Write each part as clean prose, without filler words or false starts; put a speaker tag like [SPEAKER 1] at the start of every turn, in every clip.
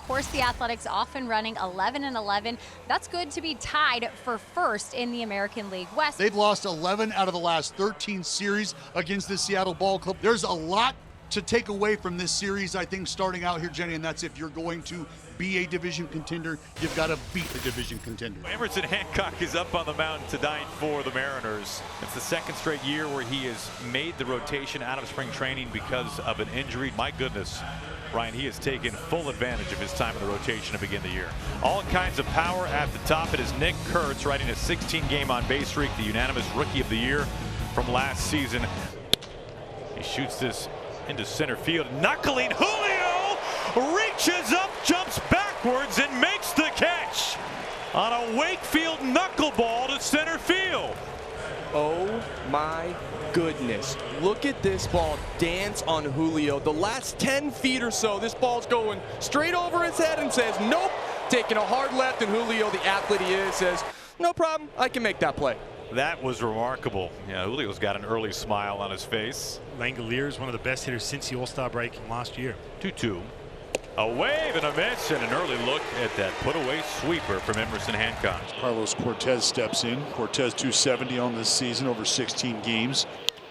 [SPEAKER 1] course, the Athletics often running 11-11. That's good to be tied for first in the American League West.
[SPEAKER 2] They've lost 11 out of the last 13 series against the Seattle Ball Club. There's a lot to take away from this series, I think, starting out here, Jenny, and that's if you're going to be a division contender, you've got to beat the division contender.
[SPEAKER 3] Emerson Hancock is up on the mound tonight for the Mariners. It's the second straight year where he has made the rotation out of spring training because of an injury. My goodness, Ryan, he has taken full advantage of his time in the rotation to begin the year. All kinds of power at the top. It is Nick Kurtz riding a 16-game on-base streak, the unanimous Rookie of the Year from last season. He shoots this into center field. Knuckling Julio reaches up, jumps backwards, and makes the catch on a Wakefield knuckleball to center field.
[SPEAKER 4] Oh my goodness. Look at this ball dance on Julio. The last 10 feet or so, this ball's going straight over his head and says, nope. Taking a hard left, and Julio, the athlete he is, says, no problem, I can make that play.
[SPEAKER 3] That was remarkable. Yeah, Julio's got an early smile on his face.
[SPEAKER 5] Langolier is one of the best hitters since the All-Star break from last year.
[SPEAKER 3] 2-2. A wave and a miss, and an early look at that put-away sweeper from Emerson Hancock.
[SPEAKER 2] Carlos Cortez steps in. Cortez 270 on this season over 16 games.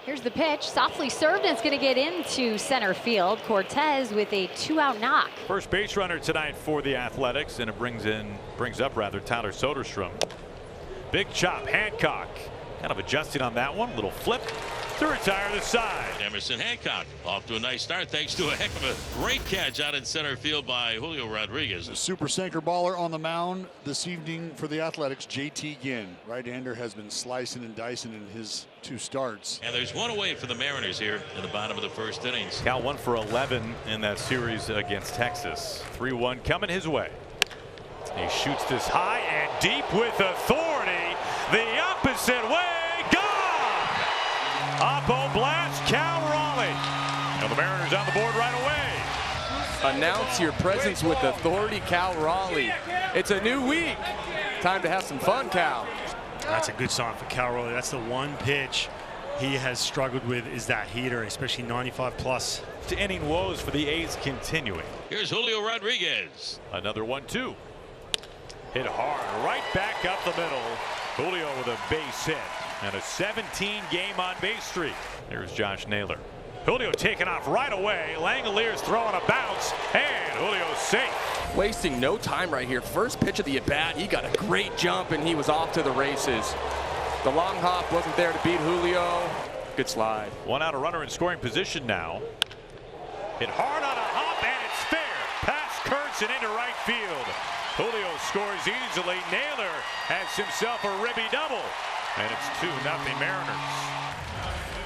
[SPEAKER 1] Here's the pitch, softly served, and it's going to get into center field. Cortez with a 2-out knock.
[SPEAKER 3] First base runner tonight for the Athletics, and it brings up Tyler Soderstrom. Big chop, Hancock kind of adjusting on that one. Little flip to retire the side.
[SPEAKER 6] Emerson Hancock off to a nice start thanks to a heck of a great catch out in center field by Julio Rodriguez.
[SPEAKER 2] The super sinker baller on the mound this evening for the Athletics, JT Ginn. Right-hander has been slicing and dicing in his 2 starts.
[SPEAKER 6] And there's one away for the Mariners here in the bottom of the first innings.
[SPEAKER 3] Cal 1 for 11 in that series against Texas. 3-1 coming his way. He shoots this high and deep with authority. The opposite way, gone! Oppo blast, Cal Raleigh. And the Mariners on the board right away.
[SPEAKER 4] Announce your presence with authority, Cal Raleigh. It's a new week. Time to have some fun, Cal.
[SPEAKER 5] That's a good sign for Cal Raleigh. That's the one pitch he has struggled with, is that heater, especially 95 plus.
[SPEAKER 3] To inning woes for the A's continuing.
[SPEAKER 6] Here's Julio Rodriguez.
[SPEAKER 3] Another 1-2. Hit hard, right back up the middle. Julio with a base hit and a 17-game on-base streak. Here's Josh Naylor. Julio taking off right away. Langolier's throwing a bounce, and Julio's safe.
[SPEAKER 4] Wasting no time right here. First pitch of the at-bat, he got a great jump, and he was off to the races. The long hop wasn't there to beat Julio. Good slide.
[SPEAKER 3] 1 out, a runner in scoring position now. Hit hard on a hop, and it's fair. Past Kurtz and into right field. Julio scores easily. Naylor has himself a ribby double. And it's 2-0 Mariners.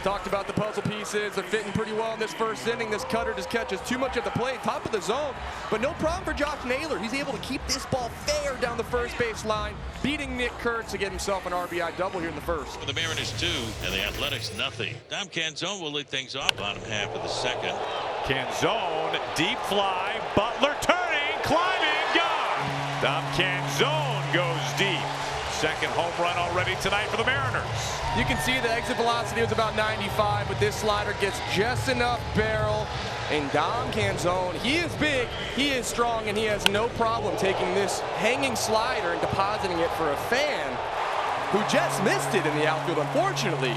[SPEAKER 4] Talked about the puzzle pieces. They're fitting pretty well in this first inning. This cutter just catches too much at the plate, top of the zone. But no problem for Josh Naylor. He's able to keep this ball fair down the first base line, beating Nick Kurtz to get himself an RBI double here in the first.
[SPEAKER 6] For the Mariners 2 and the Athletics nothing. Dom Canzone will lead things off bottom half of the second.
[SPEAKER 3] Canzone, deep fly. Butler turning, climbing, gone. Dom Canzone goes deep. Second home run already tonight for the Mariners.
[SPEAKER 4] You can see the exit velocity was about 95, but this slider gets just enough barrel. And Dom Canzone, he is big, he is strong, and he has no problem taking this hanging slider and depositing it for a fan who just missed it in the outfield, unfortunately.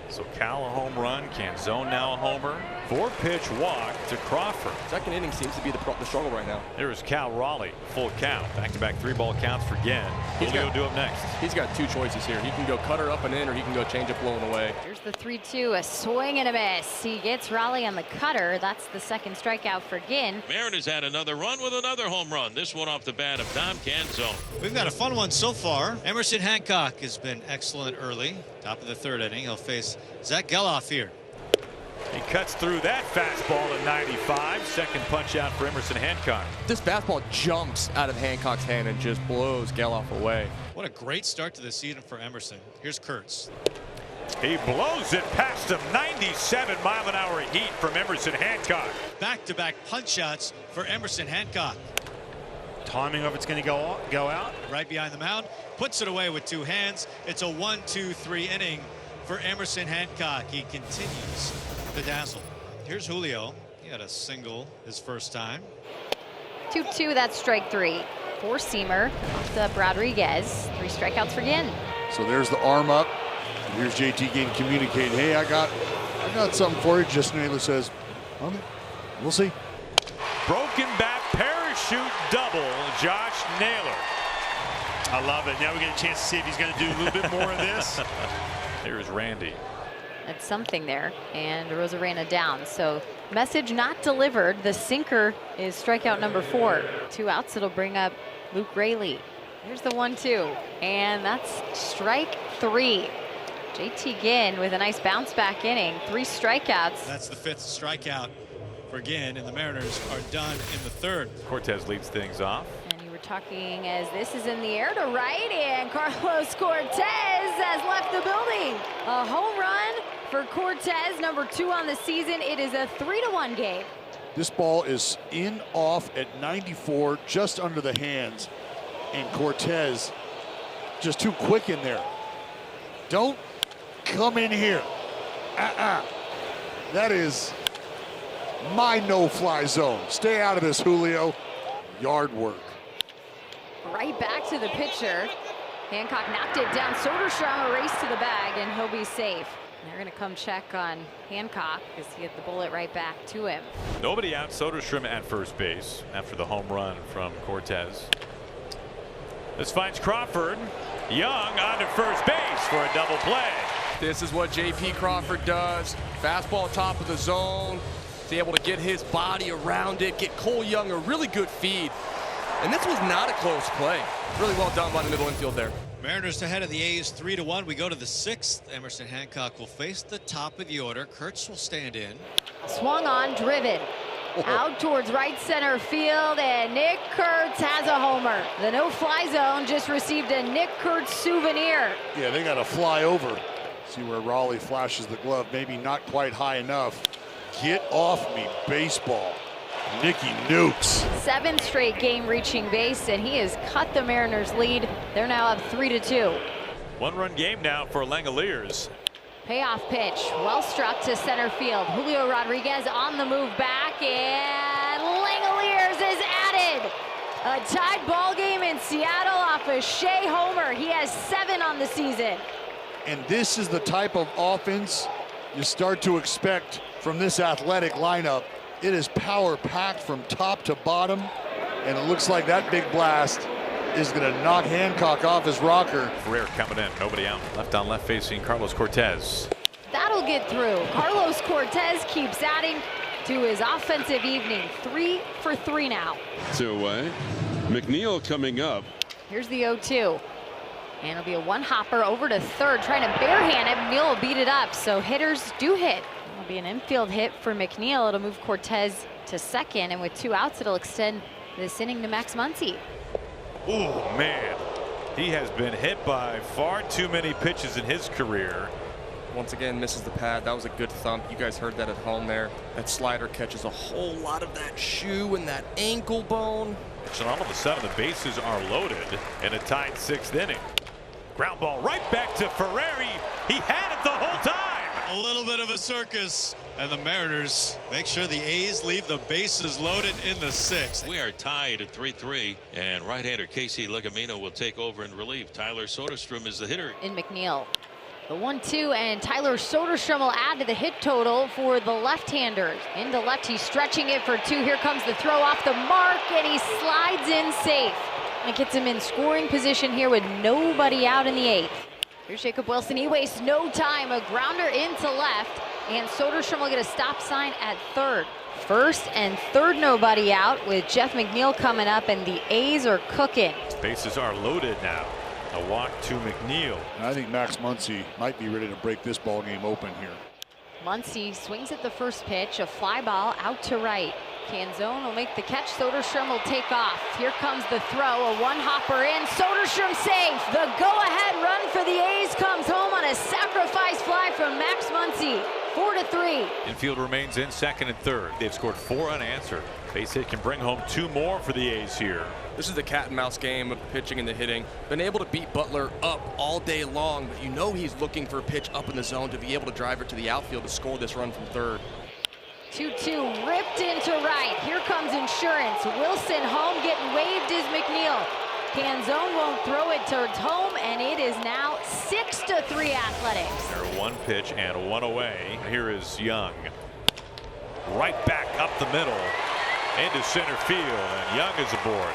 [SPEAKER 3] So Cal a home run, Canzone now a homer. 4-pitch walk to Crawford.
[SPEAKER 4] Second inning seems to be the struggle right now.
[SPEAKER 3] There's Cal Raleigh, full count. Back-to-back 3-ball counts for Ginn. Julio do up next.
[SPEAKER 4] He's got 2 choices here. He can go cutter up and in, or he can go change it blowing away.
[SPEAKER 1] Here's the 3-2, a swing and a miss. He gets Raleigh on the cutter. That's the second strikeout for Ginn.
[SPEAKER 6] Mariners had another run with another home run. This one off the bat of Dom Canzone.
[SPEAKER 7] We've got a fun one so far. Emerson Hancock has been excellent early. Top of the 3rd inning. He'll face Zach Geloff here.
[SPEAKER 3] He cuts through that fastball at 95. Second punch out for Emerson Hancock.
[SPEAKER 4] This fastball jumps out of Hancock's hand and just blows Geloff away.
[SPEAKER 7] What a great start to the season for Emerson. Here's Kurtz.
[SPEAKER 3] He blows it past him. 97-mile-an-hour heat from Emerson Hancock.
[SPEAKER 7] Back-to-back punch shots for Emerson Hancock.
[SPEAKER 5] Timing of it's going to go out.
[SPEAKER 7] Right behind the mound. Puts it away with 2 hands. It's a 1-2-3 inning for Emerson Hancock. He continues to dazzle. Here's Julio. He had a single his first time.
[SPEAKER 1] 2-2, that's strike 3. Four-seamer off the Rodriguez. 3 strikeouts for Ginn.
[SPEAKER 2] So there's the arm up. And here's JT Ginn communicating, hey, I got something for you. Justin Naylor says, okay, we'll see.
[SPEAKER 3] Broken bat parachute double, Josh Naylor.
[SPEAKER 5] I love it. Now we get a chance to see if he's going to do a little bit more of this.
[SPEAKER 3] Here's Randy.
[SPEAKER 1] That's something there, and Rosarena down. So message not delivered. The sinker is strikeout number 4. 2 outs. It'll bring up Luke Rayleigh. Here's the 1-2, and that's strike 3. JT Ginn with a nice bounce back inning. 3 strikeouts.
[SPEAKER 7] That's the 5th strikeout for Ginn, and the Mariners are done in the 3rd.
[SPEAKER 3] Cortez leads things off.
[SPEAKER 1] And you were talking as this is in the air to right, and Carlos Cortez has left the building. A home run for Cortez, number 2 on the season. It is a 3-1 game.
[SPEAKER 2] This ball is in off at 94, just under the hands. And Cortez just too quick in there. Don't come in here. That is my no-fly zone. Stay out of this, Julio. Yard work.
[SPEAKER 1] Right back to the pitcher. Hancock knocked it down. Soderstrom a race to the bag, and he'll be safe. They're going to come check on Hancock because he had the bullet right back to him.
[SPEAKER 3] Nobody out. Soderstrom at first base after the home run from Cortez. This finds Crawford. Young on to first base for a double play.
[SPEAKER 4] This is what J.P. Crawford does. Fastball top of the zone. He's able to get his body around it, get Cole Young a really good feed. And this was not a close play. Really well done by the middle infield there.
[SPEAKER 7] Mariners ahead of the A's 3-1. We go to the 6th. Emerson Hancock will face the top of the order. Kurtz will stand in.
[SPEAKER 1] Swung on, driven. Out towards right center field, and Nick Kurtz has a homer. The no-fly zone just received a Nick Kurtz souvenir.
[SPEAKER 2] Yeah, they got to fly over. See where Raleigh flashes the glove. Maybe not quite high enough. Get off me, baseball. Nicky Nukes.
[SPEAKER 1] 7th straight game reaching base, and he has cut the Mariners lead. They're now up 3-2.
[SPEAKER 3] 1-run game now for Langoliers.
[SPEAKER 1] Payoff pitch, well struck to center field. Julio Rodriguez on the move back, and Langoliers is added. A tied ball game in Seattle off a Shea homer. He has 7 on the season.
[SPEAKER 2] And this is the type of offense you start to expect from this athletic lineup. It is power-packed from top to bottom, and it looks like that big blast is going to knock Hancock off his rocker.
[SPEAKER 3] Ferrer coming in, nobody out. Left on left facing Carlos Cortez.
[SPEAKER 1] That'll get through. Carlos Cortez keeps adding to his offensive evening. 3 for 3 now.
[SPEAKER 8] 2 away. McNeil coming up.
[SPEAKER 1] Here's the 0-2. And it'll be a one-hopper over to third, trying to barehand it. McNeil will beat it up, so hitters do hit. It'll be an infield hit for McNeil. It'll move Cortez to second, and with 2 outs, it'll extend this inning to Max Muncy.
[SPEAKER 3] Oh, man. He has been hit by far too many pitches in his career.
[SPEAKER 4] Once again, misses the pad. That was a good thump. You guys heard that at home there. That slider catches a whole lot of that shoe and that ankle bone.
[SPEAKER 3] So all of a sudden, the bases are loaded in a tied 6th inning. Ground ball right back to Ferrari. He had it the whole time.
[SPEAKER 7] A little bit of a circus, and the Mariners make sure the A's leave the bases loaded in the 6th.
[SPEAKER 6] We are tied at 3-3, and right-hander Casey Legamino will take over in relief. Tyler Soderstrom is the hitter.
[SPEAKER 1] In McNeil. The 1-2, and Tyler Soderstrom will add to the hit total for the left-handers. Into left, he's stretching it for 2. Here comes the throw off the mark, and he slides in safe. And gets him in scoring position here with nobody out in the 8th. Here's Jacob Wilson. He wastes no time. A grounder into left, and Soderstrom will get a stop sign at third. First and third, nobody out, with Jeff McNeil coming up, and the A's are cooking.
[SPEAKER 3] Bases are loaded now. A walk to McNeil.
[SPEAKER 2] I think Max Muncy might be ready to break this ball game open here.
[SPEAKER 1] Muncy swings at the first pitch, a fly ball out to right. Canzone will make the catch. Soderstrom will take off. Here comes the throw, a one-hopper in. Soderstrom safe. The go-ahead run for the A's comes home on a sacrifice fly from Max Muncy. 4-3.
[SPEAKER 3] Infield remains in second and third. They've scored 4 unanswered. Base hit can bring home 2 more for the A's here.
[SPEAKER 4] This is the cat and mouse game of the pitching and the hitting. Been able to beat Butler up all day long, but you know he's looking for a pitch up in the zone to be able to drive it to the outfield to score this run from third.
[SPEAKER 1] 2-2 ripped into right. Here comes Insurance. Wilson home, getting waved is McNeil. Canzone won't throw it towards home, and it is now 6-3 Athletics.
[SPEAKER 3] They're one pitch and one away. Here is Young. Right back up the middle into center field, and Young is aboard.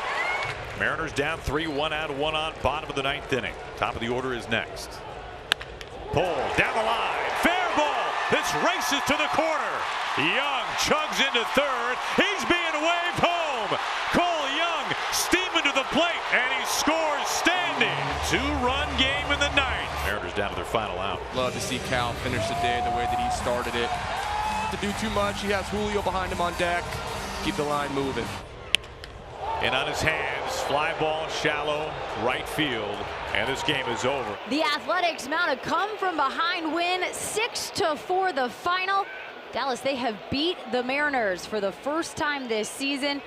[SPEAKER 3] Mariners down 3-1 out, 1 on, bottom of the 9th inning. Top of the order is next. Pull down the line, fair ball. This races to the corner. Young chugs into third. He's being waved home. Cole Young steaming to the plate, and he scores standing. 2-run game in the 9th. Mariners down to their final out.
[SPEAKER 4] Love to see Cal finish the day the way that he started it. To do too much, he has Julio behind him on deck. Keep the line moving.
[SPEAKER 3] And on his hands, fly ball shallow right field, and this game is over.
[SPEAKER 1] The Athletics mount a come-from-behind win, 6-4 the final. Dallas, they have beat the Mariners for the first time this season.